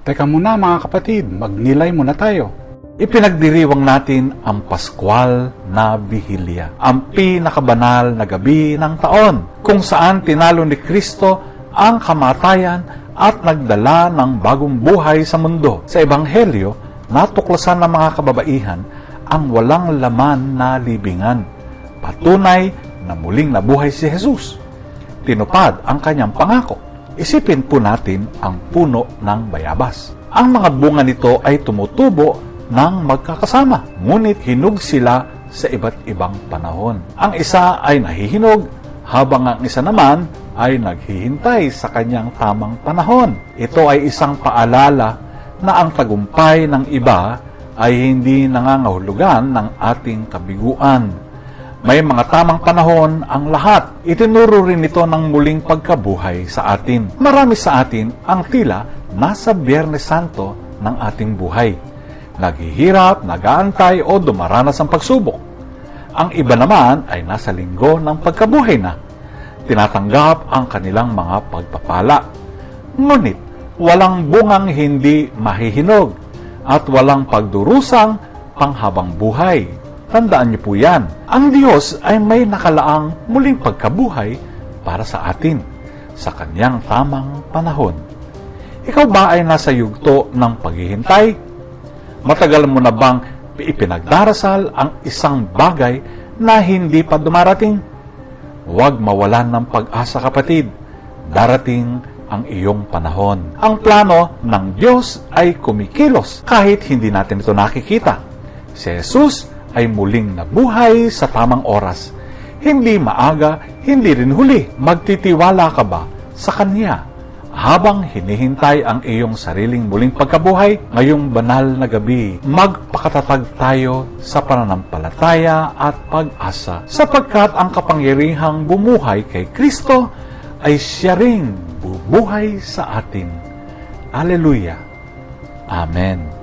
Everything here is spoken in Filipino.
Teka muna mga kapatid, magnilay muna tayo. Ipinagdiriwang natin ang Paskwal na Bihilya, ang pinakabanal na gabi ng taon, kung saan tinalo ni Kristo ang kamatayan at nagdala ng bagong buhay sa mundo. Sa Ebanghelyo, natuklasan ng mga kababaihan ang walang laman na libingan. Patunay na muling nabuhay si Jesus. Tinupad ang kanyang pangako. Isipin po natin ang puno ng bayabas. Ang mga bunga nito ay tumutubo ng magkakasama, ngunit hinog sila sa iba't ibang panahon. Ang isa ay nahihinog, habang ang isa naman ay naghihintay sa kanyang tamang panahon. Ito ay isang paalala na ang tagumpay ng iba ay hindi nangangahulugan ng ating kabiguan. May mga tamang panahon ang lahat. Itinuro rin ito ng muling pagkabuhay sa atin. Marami sa atin ang tila nasa Biyernes Santo ng ating buhay. Naghihirap, nag-aantay o dumaranas ang pagsubok. Ang iba naman ay nasa linggo ng pagkabuhay na. Tinatanggap ang kanilang mga pagpapala. Ngunit, walang bungang hindi mahihinog at walang pagdurusang panghabang buhay. Tandaan niyo po yan. Ang Diyos ay may nakalaang muling pagkabuhay para sa atin sa kanyang tamang panahon. Ikaw ba ay nasa yugto ng paghihintay? Matagal mo na bang ipinagdarasal ang isang bagay na hindi pa dumarating? Huwag mawalan ng pag-asa, kapatid. Darating ang iyong panahon. Ang plano ng Diyos ay kumikilos kahit hindi natin ito nakikita. Si Jesus ay muling nabuhay sa tamang oras. Hindi maaga, hindi rin huli. Magtitiwala ka ba sa Kanya habang hinihintay ang iyong sariling muling pagkabuhay ngayong banal na gabi? Magpakatatag tayo sa pananampalataya at pag-asa, sapagkat ang kapangyarihang bumuhay kay Kristo ay siya ring bubuhay sa atin. Alleluia. Amen.